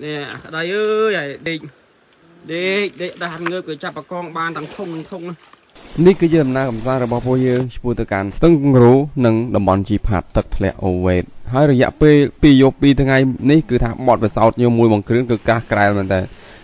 nè đây ơi đi đặt ngơ cái chắp con ban thằng thông នេះគឺជាដំណើរកំសាន្តរបស់ពួកយើងឆ្ពោះទៅកាន់ស្ទឹងគង្រូនិងតំបន់ជីផាត់ទឹកធ្លាក់អូវេតហើយរយៈពេល2យប់2ថ្ងៃនេះគឺថាបត់បិសោតញោមមួយបង្គ្រឿនគឺកាសក្រែលមែនតើ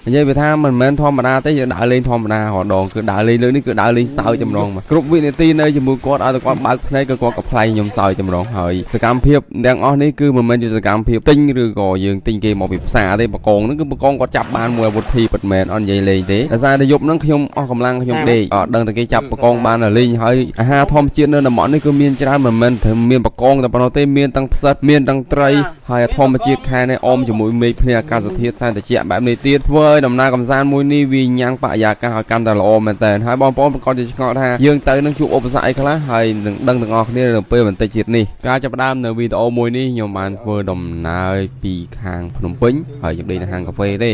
និយាយវាថាមិនមែនធម្មតាទេយើងដើរលេងធម្មតារដងគឺដើរលេងលើនេះគឺដើរលេងសើចចម្រងមកគ្រប់វិនាទីនៅជាមួយគាត់ឲ្យតែគាត់បើកភ្នែកក៏គាត់ក៏ផ្លែងខ្ញុំសើចចម្រងហើយសកម្មភាពទាំងអស់នេះគឺមិនមែនជាសកម្មភាពទិញឬក៏យើងទិញគេមកពីផ្សារទេបកងហ្នឹងគឺបកងគាត់ចាប់បានមួយអាវុធធីពិតមែនអត់និយាយលេងទេដោយសារតែយប់ហ្នឹងខ្ញុំអស់កម្លាំងខ្ញុំដេកអត់ដឹងតែគេចាប់បកងបានលេងហើយអាហារធម្មជាតិនៅតំបន់នេះគឺមានច្រើនមិនមែនតែមានបកងតែប៉ុណ្ណោះទេមានទាំងផ្សិតមានទាំងត្រីហើយធម្មជាតិខែនេះអមជាមួយមេឃភ្នែកអាកាសធាតុសែនត្រជាក់បែបនេះទៀតធ្វើឲ្យដំណើរកំសាន្តមួយនេះវាញ៉ាំងបរិយាកាសឲ្យកាន់តែល្អមែនតើហើយបងប្អូនប្រកាសជាឆ្ងល់ថាយើងទៅនឹងជួបឧបសគ្គអីខ្លះហើយនឹងដឹងទាំងអស់គ្នានៅពេលបន្តិចទៀតនេះការចាប់ផ្ដើមនៅវីដេអូមួយនេះខ្ញុំបានធ្វើដំណើរពីខាងភ្នំពេញហើយខ្ញុំដេកនៅហាងកាហ្វេទេ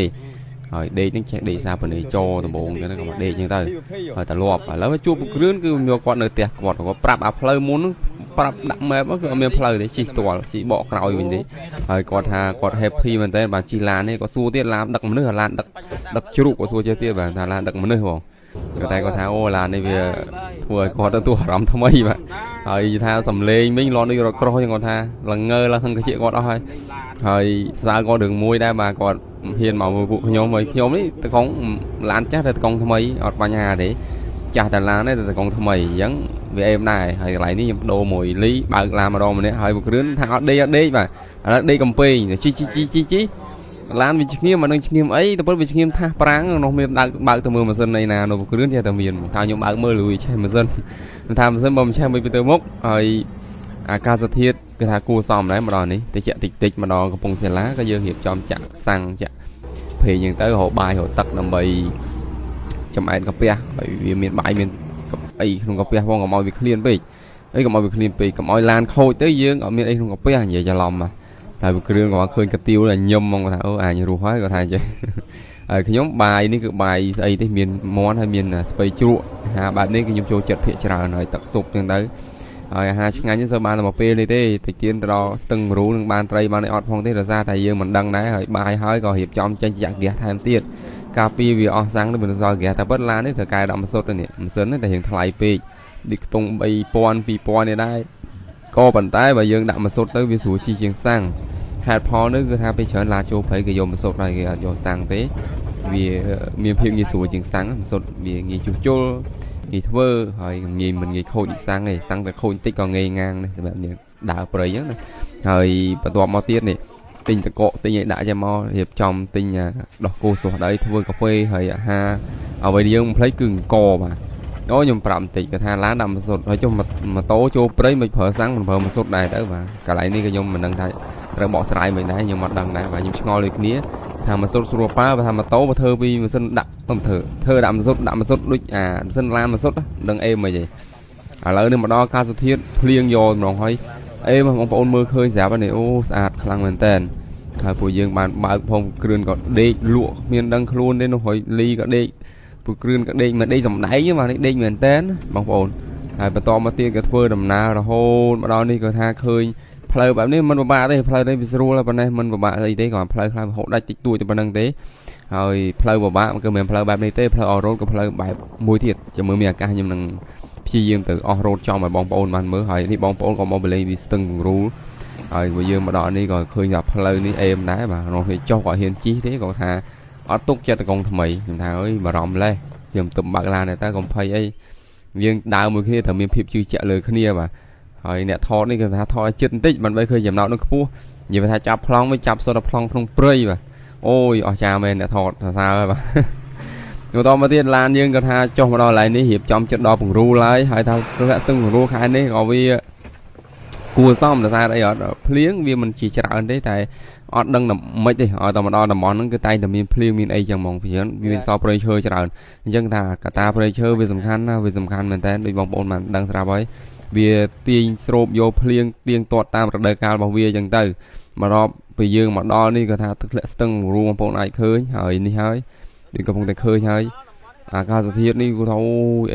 ហើយដេកនឹងចេះដេកសាប៉នេចរដំបងចឹងទៅក៏មកដេកចឹងទៅហើយតែលាប់ឥឡូវជួបគ្រឿនគឺយកគាត់នៅផ្ទះគាត់ប្រាប់អាផ្លូវមុនប្រាប់ដាក់ map គឺអត់មានផ្លូវទេជិះផ្ទាល់ជិះបកក្រោយវិញទេហើយគាត់ថាគាត់ happy មែនតើបានជិះឡាននេះក៏សួរទៀតឡានដឹកមនុស្សឡានដឹកជ្រូកក៏សួរចេះទៀតបាទថាឡានដឹកមនុស្សបងតែគាត់ថាអូឡាននេះវាធ្វើឲ្យគាត់ទទួលអារម្មណ៍ថ្មីបាទហើយថាសំលេងវិញលាន់ដូចរត់ក្រោះចឹងគាត់ថាឡើងងើឡើងហឹងកាជាគាត់អស់ហើយសារគាត់រឿងមួយដែរបាទគាត់ហ៊ានមកមើលពួកខ្ញុំហើយខ្ញុំនេះតកងឡានចាស់តែតកងថ្មីអត់បញ្ហាទេចាស់តែឡានទេតកងថ្មីអញ្ចឹងវាអេមដែរហើយកន្លែងនេះខ្ញុំបដូរមួយលីបើកឡានម្ដងម្នាក់ហើយមួយគ្រឿនថាអត់ដេកបាទឥឡូវដេកកំពេងជីឡានវាឆ្ងៀមមិនដឹងឆ្ងៀមអីតែពិតវាឆ្ងៀមថាសប្រាំងនោះមានបើកទៅមើលម៉ាស៊ីននៃណានោះគ្រឿនចេះតែមានថាខ្ញុំបើកមើលលួយឆេះម៉ាស៊ីនថាម៉ាស៊ីនបើមិនឆេះមិនទៅមុខហើយអាកាសធាតុគឺថាគួរសមដែរម្ដងនេះតិចម្ដងកំពង់សិលាក៏យើងរៀបចំចាក់សាំងចាក់ភេងយើងទៅរកបាយរកទឹកដើម្បីចំអែតកាពះហើយវាមានបាយមានអីក្នុងកាពះផងកុំឲ្យវាឃ្លានពេកកុំឲ្យឡានខូចទៅយើងអត់មានអីក្នុងកាពះនិយាយច្រឡំតែវាគ្រឿងគាត់ឃើញកាទៀវញឹមហ្មងថាអូអញរស់ហើយគាត់ថាចេះហើយខ្ញុំបាយនេះគឺបាយស្អីទេមានមាន់ហើយមានស្ពៃជ្រក់អាហារបែបនេះគឺខ្ញុំចូលចិត្តភាគច្រើនហើយទឹកស៊ុបចឹងទៅហើយអាហារឆ្ងាញ់នេះសើបានតែមកពេលនេះទេតិចទៀតទៅដល់ស្ទឹងរូនឹងបានត្រីបានអត់ផងទេដោយសារតែយើងមិនដឹងដែរហើយបាយហើយក៏រៀបចំចេញចាក់ហ្គាសថែមទៀតការពីវាអស់សាំងទៅមិនសល់ហ្គាសតែប៉ុតឡាននេះត្រូវកែដាក់ម៉ាសុតនេះម៉ាស៊ីននេះតែរៀងថ្លៃពេកឌីខ្ទង់3000 2000នេះដែរក៏ប៉ុន្តែបើយើងដាក់ម៉ាសុតទៅវាស្រួលជីជាងសាំងហេតុផលនេះគឺថាពេលច្រើនឡាចូលព្រៃគេយកម៉ាសុតហើយគេអត់យកសាំងទេវាមានភាពងាយស្រួលជាងសាំងម៉ាសុតវាងាយជួសជុលងាយធ្វើហើយងាយមិនងាយខូចសាំងទេសាំងតែខូចតិចក៏ងាយងាងនេះសម្រាប់យើងដើរព្រៃអញ្ចឹងណាហើយបន្ទាប់មកទៀតនេះទិញតកកទិញឲ្យដាក់ចាំមករៀបចំទិញដោះគោស្រស់ដីធ្វើកាហ្វេហើយអាហារអ្វីដែលយើងមិនភ្លេចគឺអង្គបាទអូខ្ញុំប្រាប់បន្តិចគាត់ថាឡានដាក់ម៉ាសុតហើយចុះម៉ូតូចូលព្រៃមិនប្រើសាំងមិនប្រើម៉ាសុតដែរទៅបាទកន្លែងនេះក៏ខ្ញុំមិនដឹងថាត្រូវបកស្រាយមិនដែរខ្ញុំអត់ដឹងដែរបាទខ្ញុំឆ្ងល់ដូចគ្នាថាម៉ាសុតស្រួលប៉ាបើថាម៉ូតូបើធ្វើពីម៉ាស៊ីនដាក់មិនធ្វើដាក់ម៉ាសុតដូចអាម៉ាស៊ីនឡានម៉ាសុតដឹងអេមិនអីឥឡូវនេះមកដល់ការសុធាតុភ្លៀងយកម្ដងហើយអេបងប្អូនមើលឃើញស្រាប់ហើយនេះអូស្អាតខ្លាំងមែនតើហើយពួកយើងបានបើកផងគ្រឿនក៏ដេកលក់មានដឹងខ្លួនទេនោះហើយលីក៏ដេកពួកគ្រឿនក៏ដេកមិនដេកសំដែងទេបាទនេះដេកមែនតើបងប្អូនហើយបន្តមកទៀតក៏ធ្វើដំណើររហូតមកដល់នេះក៏ថាឃើញផ្លូវបែបនេះមិនពិបាកទេផ្លូវនេះវាស្រួលប៉ុណ្ណេះមិនពិបាកអីទេគ្រាន់ផ្លូវខ្លះហូតដាច់តិចតួចតែប៉ុណ្្នឹងទេហើយផ្លូវពិបាកគឺមិនមែនផ្លូវបែបនេះទេផ្លូវអស់រ៉ូតក៏ផ្លូវបែបមួយទៀតចាំមើលមានអាកាសខ្ញុំនឹងព្យាយាមទៅអស់រ៉ូតចំឲ្យបងប្អូនបានមើលហើយនេះបងប្អូនក៏មកបលេងពីស្ទឹងគង្រូលហើយបើយើងមកដល់នេះក៏ឃើញថាផ្លូវនេះអេមដែរបាទនោះវាចុះក៏ហ៊ានជិះទេគាត់ថាអត់ទុកចិត្តតកងថ្មីខ្ញុំថាអើយបារម្ភលេះខ្ញុំទៅបើកឡានតែកុំភ័យអីយើងដើរមួយគ្នាត្រូវមានភាពជឿជាក់លើគ្នាបាទហើយអ្នកថតនេះគេថាថតឲ្យចិត្តបន្តិចមិនបីឃើញចំណោទនឹងខ្ពស់និយាយថាចាប់ប្លង់វិញចាប់សុទ្ធតែប្លង់ក្នុងព្រៃបាទអូយអស្ចារ្យមែនអ្នកថតសរសើរហើយបាទបន្តមកទៀតឡានយើងក៏ថាចុះមកដល់កន្លែងនេះរៀបចំចិត្តដល់ពង្រូលហើយថាស្ទឹងពង្រូលខែនេះក៏វាគួរសមដោយសារអីអត់ភ្លៀងវាមិនជាច្រើនទេតែអត់ដឹងមិនទេឲ្យតែមកដល់តំបន់ហ្នឹងគឺតែតែមានភ្លៀងមានអីចឹងហ្មងពីច្រើនវាសល់ព្រៃឈើច្រើនអញ្ចឹងថាកតាព្រៃឈើវាសំខាន់ណាវាសំខាន់មែនតើដូចបងប្អូនបានដឹងស្រាប់ហើយវាទាញស្រូបយកភ្លៀងទៀងទាត់តាមរដូវកាលរបស់វាអញ្ចឹងទៅមកដល់ពេលយើងមកដល់នេះក៏ថាទឹកធ្លាក់ស្ទឹងរួមបងប្អូនអាចឃើញហើយនេះហើយដូចកំពុងតែឃើញហើយអាកាសធាតុនេះគឺថាអូ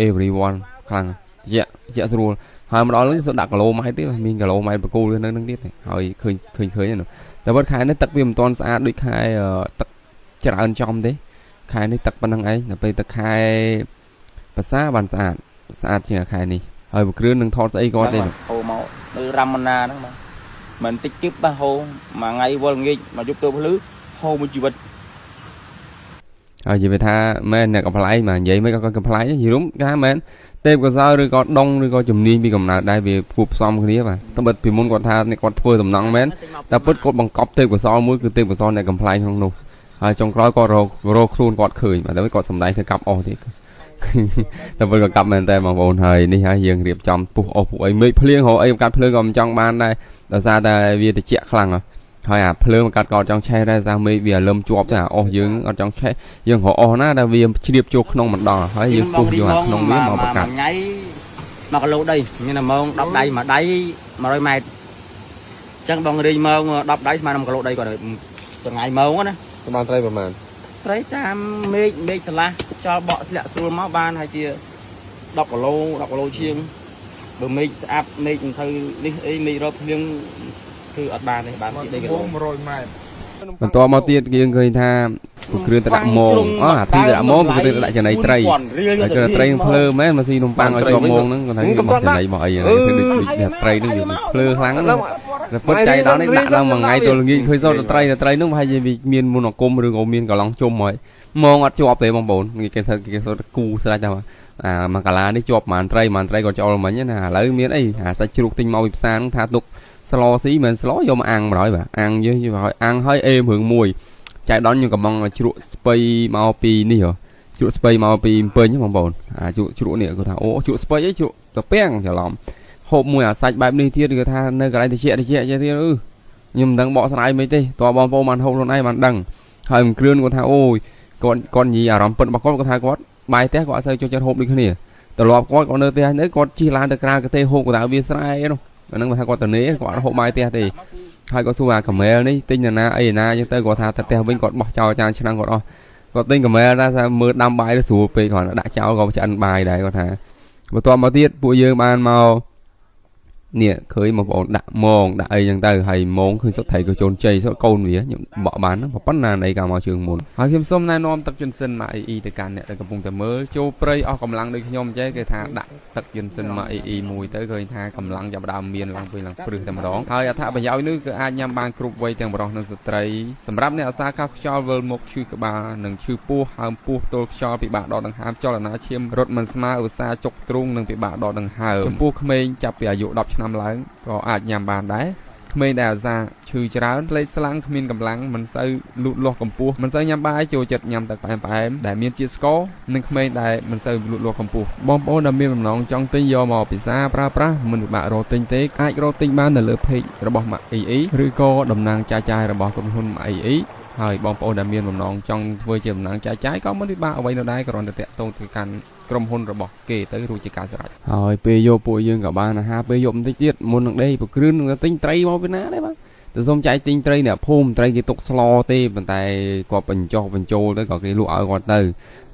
everyone ខ្លាំងជាក់ស្រួលហើយមកដល់នេះសដាក់គីឡូម៉ែត្រទៀតមានគីឡូម៉ែត្របកគោលនៅនឹងទៀតហើយឃើញតែ แต่ว่าขายในตักเวียมตอนสะอาดด้วยขายตักจะเอาจอมดิขายในตักปนังไอ้แต่ไปตักขายภาษาบานสะอาดจริงอะขายนี่เฮ้ยบุกเรื่องหนึ่งทอดไอ้ก้อนเลย โอ้มาในรำมันนานั่นมาเหมือนติ๊กจิ๊บบ้าโฮมาไงวอลงี้มายุบตัวพลื้โฮมันชีวิตvậy ta men này cầm lái mà vậy mấy con cầm lái gì đúng cái men tem của sao rồi có đông rồi có chùm niên bị cầm nào đây vì cụp xong cái mà tao bật vì muốn còn tha này còn phơi tầm nắng men ta bớt cột bằng cọp tem của sao mũi cứ tem của sao này cầm lái không luôn trong khói có rô khuôn quạt khởi mà tao mới còn sầm đáy thì cặp o thì tao vẫn còn cặp men tem mà bồn thời đi hai giường điệp trong phụ ấy mấy phơi hồ ấy cặp phơi còn trong ban đây tao ra đây vì thì chẹt khăng à thôi à phơi mà cắt còn trong xe ra ra mấy bìa lâm chuột à ô dương ở trong xe dương họ ô na là vì chỉ điệp chuột không mặt đỏ thôi dương phun vô hạt không biết mà bạc cắt nháy mà cái lỗ đây như là mông đập đây mà đáy mà đôi mày chẳng bằng đi mông đập đáy mà nằm cái lỗ đây còn được từ ngày mông á các bạn thấy mà thấy tam mê mê chả la cho bọ lẹ xua máu ban hay chia đọc cái lô chiêng rồi mê áp mê thư đi mê rồi riêngคืออัดบานเลยบานที่ได้กันมันตัวมาเตี้ยกินเคยท่าเครื่องตะดักโมงที่ตะดักโมงเครื่องตะดักจะไหนไตรจะไตรเพลอแม่มาซีนมปังเอาจอมโมงนั่งก็thấyมาจะไหนบ่อยอย่างนี้ไตรนึงอยู่เพลอครั้งเปิดใจตอนนี้ดักเรามาไงตัวงี้เคยซ้อนไตรนึงhay gì vì miềnมุนอกมหรือของmiềnก็ลองจมหอยมองอัดจอบเลยมองบนcáiกูสลายจังmà cả là đi chọp màn tray còn cho mà nhá nè lấy miếng ấy sẽ chụp tinh màu sáng tha tục slo xí mình slo vô mà ăn mà rồi bà ăn với hỏi ăn hơi êm hưởng mùi chạy đón như cầm mong là chuột spray màu pi đi hả chuột spray màu pi pơi nhá mong bồn chuột này của thằng ô chuột spray ấy chuột tập beng chả lỏng hộp mùi sạch bài đi thiên người ta nơi cái này thì chị thiên nhưng đang bỏ sang mấy tê to bom vô màn hộp luôn ai màn đằng hầm kêu của thằng ôi con gì rắm bận bọc con thằng có bài té gọi sao cho chân hộp đi cái này tờ lọp con nơi tê đấy con chi lan từ ra cái tê hộp của thằng viên sai đâu năng mà con tờ nế gọi hộ mai tia thì hai con su cầm mè đấy tinh là na ấy na nhưng tới gọi thà tờ bên còn bỏ chào cha năng gọi còn tinh cầm mè ra mưa đâm bài để sụp về còn đã chào còn ăn bài đấy còn thà và toàn bao tiết bụi dương ban màu nè khơi một bộ đạn mòn đã ấy chẳng tới hay món khi xuất thầy của chôn chơi xuất côn vía những bỏ bán nó bắt nàn đây cả mọi trường muốn hỏi thêm xóm nay nom tập chuyên sinh mà y từ càn này từ cầm vùng từ mới châu prey ở cầm lăng được nhom chơi cái thà đạn tập chuyên sinh mà y mùi tới khơi thà cầm lăng chạm đàm miền lăng phơi lăng phơi tầm đó hơi thà bây giờ nước cứ ai nhâm ban cục quay tiền bờ nâng sợi sầm ráp này xa cao cho vơ một chữ cái bà nâng chữ pu hàm pu tôi cho bị bà đỏ đằng hàm cho là nó chiêm rốt mình smart ở xa chọc trung nâng bị bà đỏ đằng hàm pu khmei chập bị dụ đọc năm lạiก็อาจยามบานได้ไม่ได้จะชื่อจะร้านเลยสลังมีกำลังมันใส่ลุดลอกกำปูมันใส่ยามบายโจจัดยามแต่ไปแต่มีจีสโก้นึกไม่ได้มันใส่ลุดลอกกำปูบอมโอ้ดำมีน้องจังตียอมอปิซาปลามันบะโรติงเตกไอโรติงบ้านเดลือเพย์ระบบมาอีหรือก็ดำนางใจระบบกับหุ่นมาอีហើយបងប្អូនដែលមានបំណងចង់ធ្វើជាតំណែងចាយក៏មិនពិបាកអ្វីនោះដែរគ្រាន់តែតាក់ទងទៅកាន់ក្រុមហ៊ុនរបស់គេទៅរួចជាការស្រេចហើយពេលយកពួកយើងក៏បានអាហារពេលយកបន្តិចទៀតមុននឹងដេកប្រគ្រឿននឹងទិញត្រីមកពីណាដែរបាទទៅសុំចែកទិញត្រីអ្នកភូមិត្រីគេទុកស្លទេប៉ុន្តែគាត់បញ្ចុះបញ្ចូលទៅក៏គេលក់ឲ្យគាត់ទៅ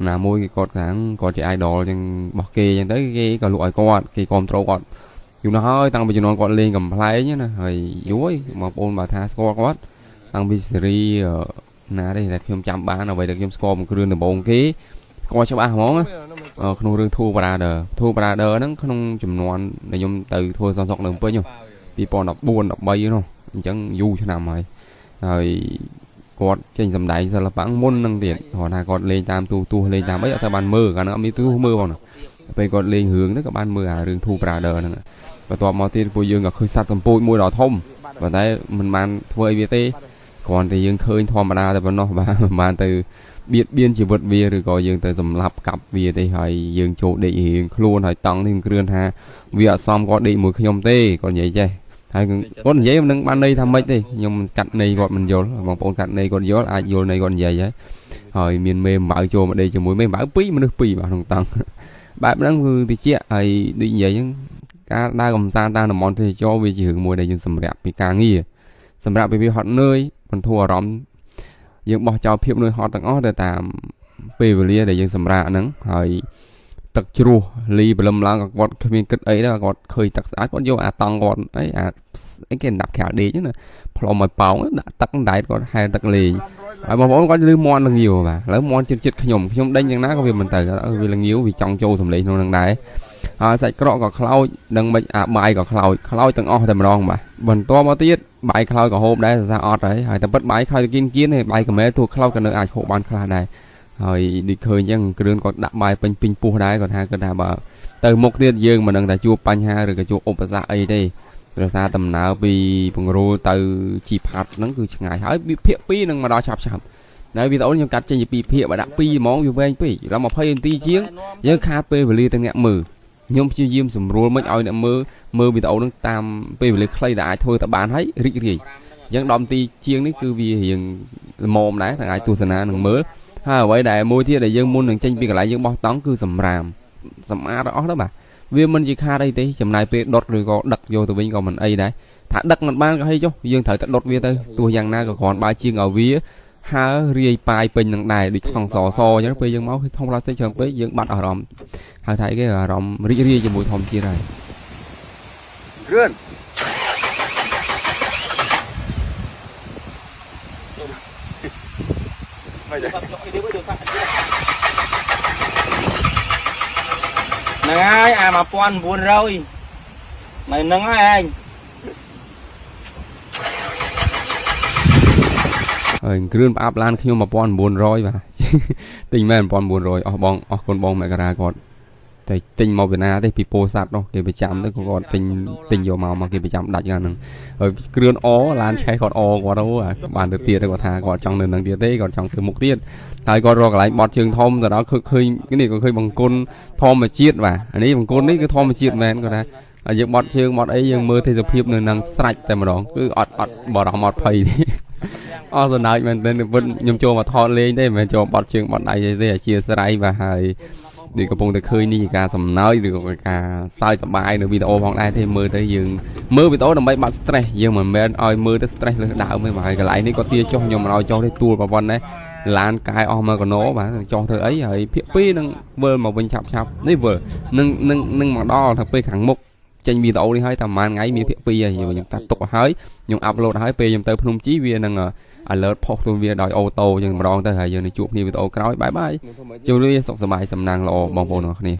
ណាមួយគេគាត់ខាងគាត់ជា idol ចឹងរបស់គេចឹងទៅគេក៏លក់ឲ្យគាត់គេគ្រប់ត្រូលគាត់យូរណាស់ហើយតាំងពីជំនាន់គាត់លេងកំ pl ែងណាហើយយូរហើយបងប្អូនបើថាស្គាល់គាត់តាំងពីសេរីណាđây làខ្ញុំចាំបានអ្វីដែលខ្ញុំស្គាល់មួយគ្រឿងដំបូងគេស្គាល់ច្បាស់ហ្មងក្នុងរឿងធូប្រាដឺហ្នឹងក្នុងចំនួនដែលខ្ញុំទៅធ្វើសន្សុកនៅពេញ2014 13នោះអញ្ចឹងយូរឆ្នាំហើយគាត់ចេញសម្ដែងសិល្បៈមុនហ្នឹងទៀតគាត់ថាគាត់លេងតាមទូលេងតាមអីអត់ទៅបានមើលកាលនោះអត់មានទូមើលបងពេលគាត់លេងរឿងហ្នឹងក៏បានមើលអារឿងធូប្រាដឺហ្នឹងបន្ទាប់មកទៀតពួកយើងក៏ឃើញសត្វកំពូចមួយដ៏ធំប៉ុន្តែមិនបានធ្វើអីវាទេគ្រាន់តែយើងឃើញធម្មតាតែប៉ុណ្ណោះបានទៅបៀតបៀនជីវិតវាឬក៏យើងទៅសម្លាប់កាប់វាទេហើយយើងចូលដេករៀងខ្លួនហើយតង់នេះគ្រឿនថាវាអត់សមគាត់ដេកមួយខ្ញុំទេគាត់និយាយចេះហើយគាត់និយាយមិនបានន័យថាម៉េចទេខ្ញុំកាត់ន័យគាត់មិនយល់បងប្អូនកាត់ន័យគាត់យល់អាចយល់ន័យគាត់និយាយហើយមានមេអំបៅចូលមកដេកជាមួយមេអំបៅ2មនុស្ស2បាទក្នុងតង់បែបហ្នឹងគឺតិចហើយដូចនិយាយហ្នឹងការដើរកំសាន្តតាមតំបន់ទេសចរវាជារឿងមួយដែលយើងសម្រាប់ពីការងារសម្រាប់ពីហត់នឿយបន្ធូរអារម្មណ៍យើងបោះចោលភាពនឿយហត់ទាំងអស់ទៅតាមពេលវេលាដែលយើងសម្រាកហ្នឹងហើយទឹកជ្រោះលីព្រលឹមឡើងក៏គាត់គ្មានគិតអីដែរគាត់ឃើញទឹកស្អាតគាត់យកអាតង់គាត់អីអា cái đập khảo đi chứ nè phò mồi bóng đã tắc đáy còn hai tắc lì mà bóng có lưu mon là nhiều mà lấy mon trên chít nhom đánh như ná có việc mình tới vì là nhiều vì trong châu thẩm lý nó đang đáy sạch cọ có khâu đừng bệnh bài có khâu từng o tầm rong mà bẩn to bao tiết bài khâu có hộp đấy ra ọt đấy hay tập bất bài khâu kiên kiến này bài cầm mé thuộc khâu cần được ai hộ ban khâu này rồi đi khơi nhưng cái đường còn đặt bài pin pu đáy còn hai cái đà bảo từ một tiết dương mà đừng tại chua panh ha rồi cái chua ốp ra ấy đây rồi ra tầm nào vì bằng rô từ chỉ phạt nó cứ ngày hỏi bị phía pi nâng mà đo chập đấy vì tối nhau cắt trên bị phía và đặt pi món vô bên pi là một hơi ti chiến với kha p và ly tăng nhẹ mừ nhôm chưa diêm sầm rô mới oi nè mơ vì tối nó tam p và ly clay đã thôi ta bán thấy rít gì dân đom ti chiên đấy cứ vì hiện mồm đấy thằng ai tu sanh nâng mớ ha vậy đại môi thiết đại dân môn đừng tranh bị cái lại dân bao tóng cứ sầm á đó mà vì mình chỉ kha đây tí chầm này pe đột rồi có đặt vô từ bên còn mình ấy đấy thả đặt mặt ban có hay chứ dương thời đột vía tới tôi giang na còn ba chiên ở vía ha ri pai pin đằng này đi thằng sò chứ pe dương máu không ra tới trường pe dương bắt ở ròm hay thấy cái ở ròm ri cho mùi thòm chia này rươn nâng ai mà quan buồn rồi mày nâng ai anh rươn áp lan khi mà quan buồn rồi mà tình mẹ quan buồn rồi con bong mẹ gara còn thì tình màu Việt Nam thì pipo sạt đâu kì bị chạm đấy còn tình nhiều màu mà kì bị chạm đặt ra nè rồi rươn ó lan cháy còn ó quá đâu à bàn được tiền đây còn thà còn trong nền năng tiền đấy còn trong từ mục tiền tại còn rồi lại bọt trường thom rồi đó khơi cái này còn khơi bằng côn thom mà chiết và anh ấy bằng côn đấy cái thom mà chiết men còn là dựng bọt trường bọt ấy dương mơ thì dập hiệp nền năng sạch tại mà đó cứ ọt bỏ đỏ mọt phầy rồi này mình tên vẫn nhung cho mà thò lên đây mà cho bọt trường bọt này để chia sẻ và hai đi cái vùng từ khơi đi cả sầm nói được cả sai sầm bài nữa video hoặc đây thì mơ tới dương mơ bị tối làm mấy bạn stress dương mà men oi mơ tới stress lên đạo mới bài cái lạiនេះក៏tiaចុះខ្ញុំមកឲ្យចុះទៅទួលប្រព័ន្ធដែរឡានកាយអស់មកកណោបាទចុះធ្វើអីហើយភាគ2នឹងវើមកវិញឆាប់នេះវើនឹងមកដល់ទៅពេលខាងមុខចេញវីដេអូនេះហើយតែប្រហែលថ្ងៃមានភាគ2ហើយខ្ញុំកាត់ទុកហើយខ្ញុំអាប់ឡូតហើយពេលខ្ញុំទៅភ្នំជីវានឹងalert ផុសខ្លួនវាដោយអូតូចឹងម្ដងទៅហើយយើងនឹងជួបគ្នាវីដេអូក្រោយបាយបាយជម្រាបសុខសប្បាយសំណាងល្អបងប្អូនទាំងអស់គ្នា